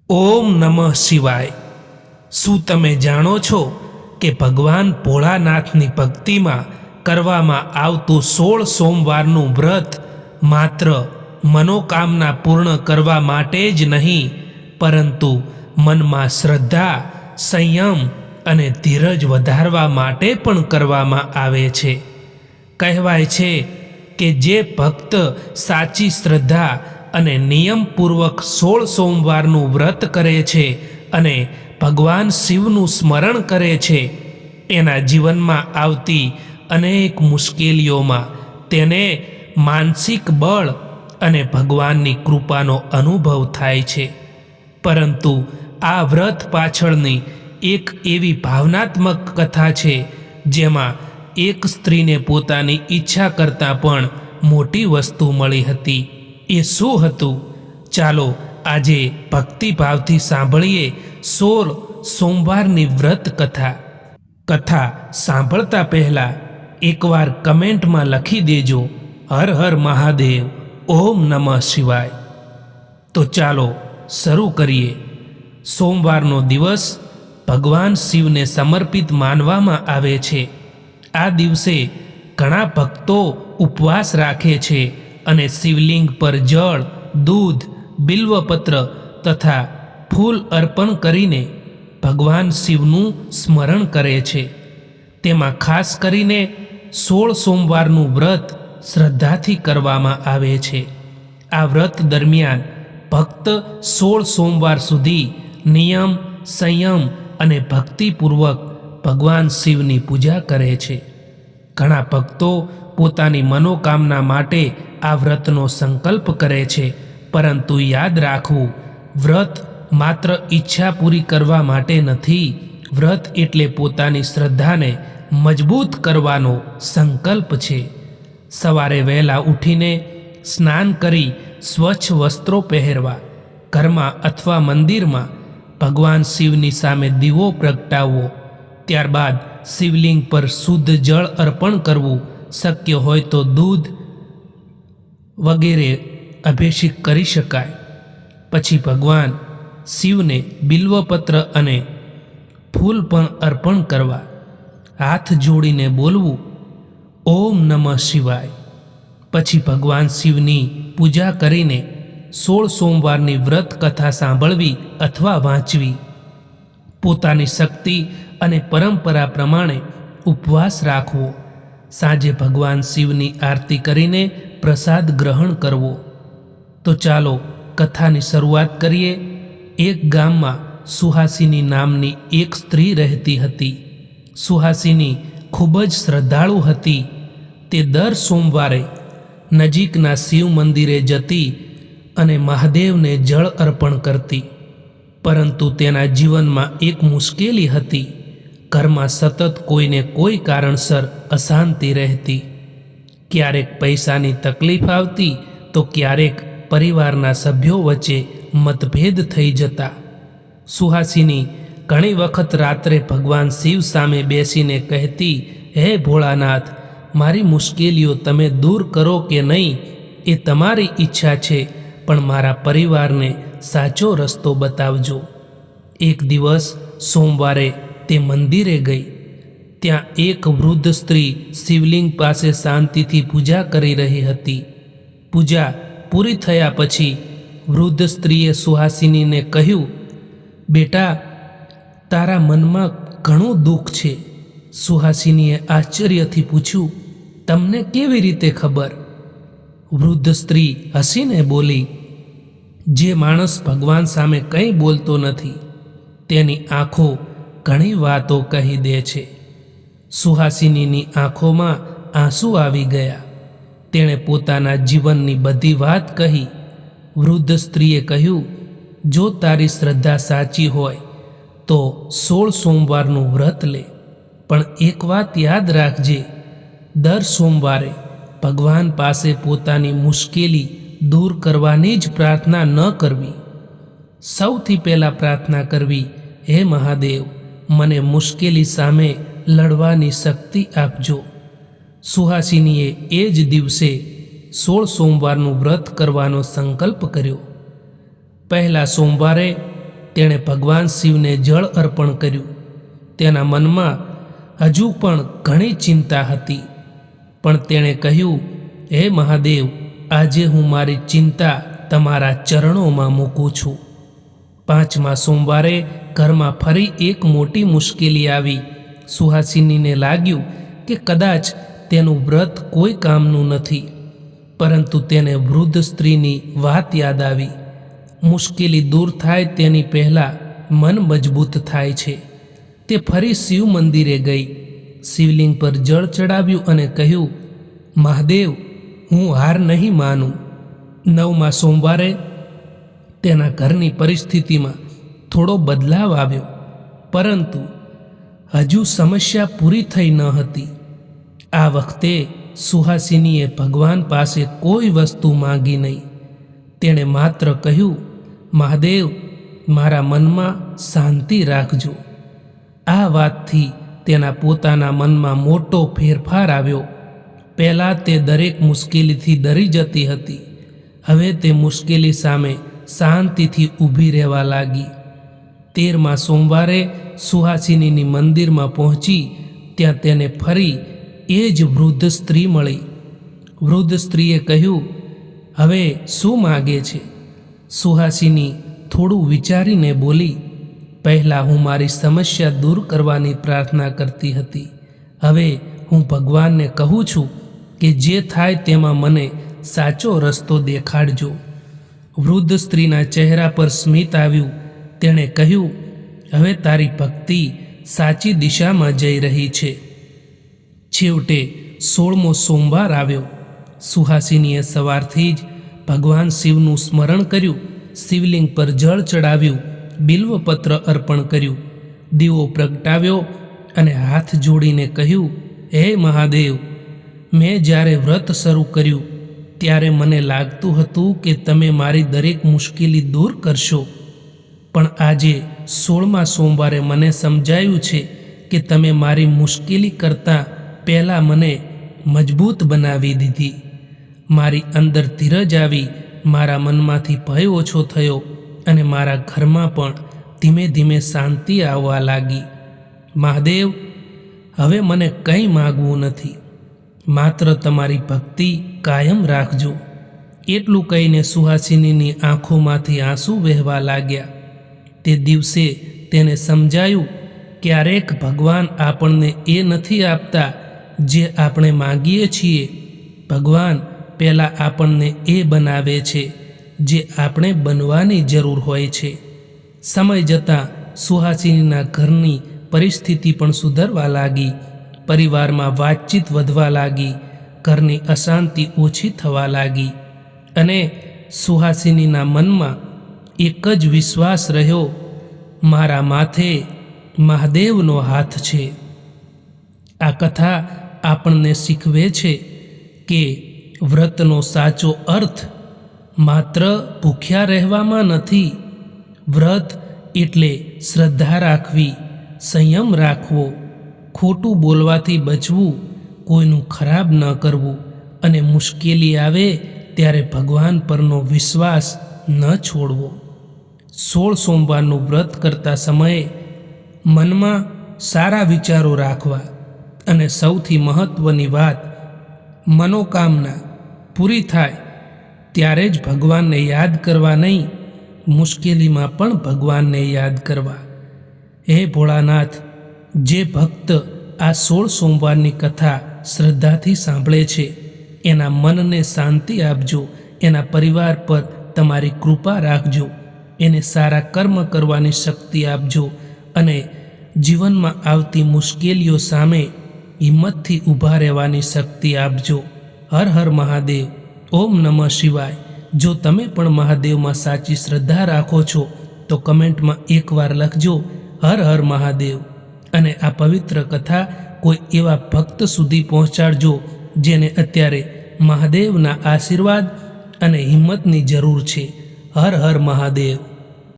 ઓમ નમઃ શિવાય। શું તમે જાણો છો કે ભગવાન ભોળાનાથની ભક્તિમાં કરવામાં આવતું 16 સોમવારનું વ્રત માત્ર મનોકામના પૂર્ણ કરવા માટે જ નહીં, પરંતુ મનમાં શ્રદ્ધા, સંયમ અને ધીરજ વધારવા માટે પણ કરવામાં આવે છે। કહેવાય છે કે જે ભક્ત સાચી શ્રદ્ધા અને નિયમપૂર્વક 16 સોમવારનું વ્રત કરે છે અને ભગવાન શિવનું સ્મરણ કરે છે, એના જીવનમાં આવતી અનેક મુશ્કેલીઓમાં તેને માનસિક બળ અને ભગવાનની કૃપાનો અનુભવ થાય છે। પરંતુ આ વ્રત પાછળની એક એવી ભાવનાત્મક કથા છે જેમાં એક સ્ત્રીને પોતાની ઈચ્છા કરતાં પણ મોટી વસ્તુ મળી હતી। એ શું હતું? ચાલો આજે ભક્તિભાવથી સાંભળીએ 16 સોમવારની વ્રત કથા। કથા સાંભળતા પહેલા એકવાર કમેન્ટમાં લખી દેજો, હર હર મહાદેવ, ઓમ નમઃ શિવાય। તો ચાલો શરૂ કરીએ। સોમવારનો દિવસ ભગવાન શિવને સમર્પિત માનવામાં આવે છે। આ દિવસે ઘણા ભક્તો ઉપવાસ રાખે છે અને શિવલિંગ પર જળ, દૂધ, બિલ્વપત્ર તથા ફૂલ અર્પણ કરીને ભગવાન શિવનું સ્મરણ કરે છે। તેમાં ખાસ કરીને 16 સોમવારનું વ્રત શ્રદ્ધાથી કરવામાં આવે છે। આ વ્રત દરમિયાન ભક્ત 16 સોમવાર સુધી નિયમ, સંયમ અને ભક્તિપૂર્વક ભગવાન શિવની પૂજા કરે છે। ઘણા ભક્તો પોતાની મનોકામના માટે આ વ્રતનો સંકલ્પ કરે છે, પરંતુ યાદ રાખવું, વ્રત માત્ર ઈચ્છા પૂરી કરવા માટે નથી। વ્રત એટલે પોતાની શ્રદ્ધાને મજબૂત કરવાનો સંકલ્પ છે। સવારે વહેલા ઉઠીને સ્નાન કરી સ્વચ્છ વસ્ત્રો પહેરવા, ઘરમાં અથવા મંદિરમાં ભગવાન શિવની સામે દીવો પ્રગટાવવો, ત્યારબાદ શિવલિંગ પર શુદ્ધ જળ અર્પણ કરવું, શક્ય હોય તો દૂધ વગેરે અભિષેક કરી શકાય। પછી ભગવાન શિવને બિલ્વપત્ર અને ફૂલ પણ અર્પણ કરવા, હાથ જોડીને બોલવું, ઓમ નમઃ શિવાય। પછી ભગવાન શિવની પૂજા કરીને 16 સોમવારની વ્રત કથા સાંભળવી અથવા વાંચવી। પોતાની શક્તિ અને પરંપરા પ્રમાણે ઉપવાસ રાખવો। સાંજે ભગવાન શિવની આરતી કરીને પ્રસાદ ગ્રહણ કરવો। તો ચાલો કથાની શરૂઆત કરીએ। એક ગામમાં સુહાસિની નામની એક સ્ત્રી રહેતી હતી। સુહાસિની ખૂબ જ શ્રદ્ધાળુ હતી। તે દર સોમવારે નજીકના શિવ મંદિરે જતી અને મહાદેવને જળ અર્પણ કરતી। પરંતુ તેના જીવનમાં એક મુશ્કેલી હતી। ઘરમાં સતત કોઈને કોઈ કારણસર અશાંતિ રહેતી। ક્યારેક પૈસાની તકલીફ આવતી તો ક્યારેક પરિવારના સભ્યો વચ્ચે મતભેદ થઈ જતા। સુહાસિની ઘણી વખત રાત્રે ભગવાન શિવ સામે બેસીને કહેતી, હે ભોળાનાથ, મારી મુશ્કેલીઓ તમે દૂર કરો કે નહીં એ તમારી ઈચ્છા છે, પણ મારા પરિવારને સાચો રસ્તો બતાવજો। એક દિવસ સોમવારે તે મંદિરે ગઈ। ત્યાં એક વૃદ્ધ સ્ત્રી શિવલિંગ પાસે શાંતિથી પૂજા કરી રહી હતી। પૂજા પૂરી થયા પછી વૃદ્ધ સ્ત્રીએ સુહાસિનીને કહ્યું, બેટા, તારા મનમાં ઘણું દુઃખ છે। સુહાસિનીએ આશ્ચર્યથી પૂછ્યું, તમને કેવી રીતે ખબર? વૃદ્ધ સ્ત્રી હસીને બોલી, જે માણસ ભગવાન સામે કંઈ બોલતો નથી તેની આંખો ઘણી વાતો કહી દે છે। સુહાસિનીની આંખોમાં આંસુ આવી ગયા। તેણે પોતાના જીવનની બધી વાત કહી। વૃદ્ધ સ્ત્રીએ કહ્યું, જો તારી શ્રદ્ધા સાચી હોય તો 16 સોમવારનું વ્રત લે, પણ એક વાત યાદ રાખજે, દર સોમવારે ભગવાન પાસે પોતાની મુશ્કેલી દૂર કરવાની જ પ્રાર્થના ન કરવી। સૌથી પહેલાં પ્રાર્થના કરવી, હે મહાદેવ, મને મુશ્કેલી સામે લડવાની શક્તિ આપજો। સુહાસિનીએ એ જ દિવસે 16 સોમવારનું વ્રત કરવાનો સંકલ્પ કર્યો। પહેલા સોમવારે તેણે ભગવાન શિવને જળ અર્પણ કર્યું. તેના મનમાં હજુ પણ ઘણી ચિંતા હતી, પણ તેણે કહ્યું, હે મહાદેવ, આજે હું મારી ચિંતા તમારા ચરણોમાં મૂકું છું. 5મા સોમવારે ઘરમાં ફરી એક મોટી મુશ્કેલી આવી. સુહાસિનીને લાગ્યું કે કદાચ તેનું વ્રત કોઈ કામનું નથી, પરંતુ તેને વૃદ્ધ સ્ત્રીની વાત યાદ આવી. મુશ્કેલી દૂર થાય તેની પહેલાં મન મજબૂત થાય છે. તે ફરી શિવ મંદિરે ગઈ, શિવલિંગ પર જળ ચડાવ્યું અને કહ્યું, મહાદેવ, હું હાર નહીં માનું. 9મા સોમવારે તેના ઘરની પરિસ્થિતિમાં થોડો બદલાવ આવ્યો, પરંતુ હજુ સમસ્યા પૂરી થઈ ન હતી. આ વખતે સુહાસિનીએ ભગવાન પાસે કોઈ વસ્તુ માંગી નહીં. તેણે માત્ર કહ્યું, મહાદેવ, મારા મનમાં શાંતિ રાખજો. આ વાતથી તેના પોતાના મનમાં મોટો ફેરફાર આવ્યો. પહેલાં તે દરેક મુશ્કેલીથી ડરી જતી હતી, હવે તે મુશ્કેલી સામે શાંતિથી ઊભી રહેવા લાગી. 13મા સોમવારે સુહાસિનીની મંદિરમાં પહોંચી ત્યાં તેને ફરી એ જ વૃદ્ધ સ્ત્રી મળી. વૃદ્ધ સ્ત્રીએ કહ્યું, હવે શું માગે છે? સુહાસિની થોડું વિચારીને બોલી, પહેલાં હું મારી સમસ્યા દૂર કરવાની પ્રાર્થના કરતી હતી, હવે હું ભગવાનને કહું છું કે જે થાય તેમાં મને સાચો રસ્તો દેખાડજો. વૃદ્ધ સ્ત્રીના ચહેરા પર સ્મિત આવ્યું. તેણે કહ્યું, હવે તારી ભક્તિ સાચી દિશામાં જઈ રહી છે. છેવટે 16મો સોમવાર આવ્યો. સુહાસિનીએ સવારથી જ ભગવાન શિવનું સ્મરણ કર્યું, શિવલિંગ પર જળ ચડાવ્યું, બિલ્વપત્ર અર્પણ કર્યું, દીવો પ્રગટાવ્યો અને હાથ જોડીને કહ્યું, હે મહાદેવ, મેં જ્યારે વ્રત શરૂ કર્યું ત્યારે મને લાગતું હતું કે તમે મારી દરેક મુશ્કેલી દૂર કરશો, પણ આજે 16મા સોમવારે મને સમજાયું છે કે તમે મારી મુશ્કેલી કરતાં પહેલાં મને મજબૂત બનાવી દીધી. મારી અંદર ધીરજ આવી, મારા મનમાંથી ભય ઓછો થયો અને મારા ઘરમાં પણ ધીમે ધીમે શાંતિ આવવા લાગી. મહાદેવ, હવે મને કંઈ માગવું નથી, માત્ર તમારી ભક્તિ કાયમ રાખજો. એટલું કહીને સુહાસિનીની આંખોમાંથી આંસુ વહેવા લાગ્યા. તે દિવસે તેને સમજાયું, ક્યારેક ભગવાન આપણને એ નથી આપતા જે આપણે માંગીએ છીએ. ભગવાન પહેલાં આપણને એ બનાવે છે જે આપણે બનવાની જરૂર હોય છે. સમય જતાં સુહાસિનીના ઘરની પરિસ્થિતિ પણ સુધરવા લાગી. પરિવારમાં વાતચીત વધવા લાગી, ઘરની અશાંતિ ઓછી થવા લાગી અને સુહાસિનીના મનમાં એક જ વિશ્વાસ રહ્યો, મારા માથે મહાદેવનો હાથ છે. આ કથા આપણને શીખવે છે કે વ્રતનો સાચો અર્થ માત્ર ભૂખ્યા રહેવામાં નથી. વ્રત એટલે શ્રદ્ધા રાખવી, સંયમ રાખવો, ખોટું બોલવાથી બચવું, કોઈનું ખરાબ ન કરવું અને મુશ્કેલી આવે ત્યારે ભગવાન પરનો વિશ્વાસ ન છોડવો. 16 સોમવારનું વ્રત કરતા સમયે મનમાં સારા વિચારો રાખવા અને સૌથી મહત્ત્વની વાત, મનોકામના પૂરી થાય ત્યારે જ ભગવાનને યાદ કરવા નહીં, મુશ્કેલીમાં પણ ભગવાનને યાદ કરવા. હે ભોળાનાથ, જે ભક્ત આ 16 સોમવારની કથા શ્રદ્ધાથી સાંભળે છે એના મનને શાંતિ આપજો, એના પરિવાર પર તમારી કૃપા રાખજો, એને સારા કર્મ કરવાની શક્તિ આપજો અને જીવનમાં આવતી મુશ્કેલીઓ સામે હિંમતથી ઊભા રહેવાની શક્તિ આપજો. હર હર મહાદેવ. ઓમ નમઃ શિવાય. જો તમે પણ મહાદેવમાં સાચી શ્રદ્ધા રાખો છો તો કમેન્ટમાં એકવાર લખજો, હર હર મહાદેવ. અને આ પવિત્ર કથા કોઈ એવા ભક્ત સુધી પહોંચાડજો જેને અત્યારે મહાદેવના આશીર્વાદ અને હિંમતની જરૂર છે. હર હર મહાદેવ.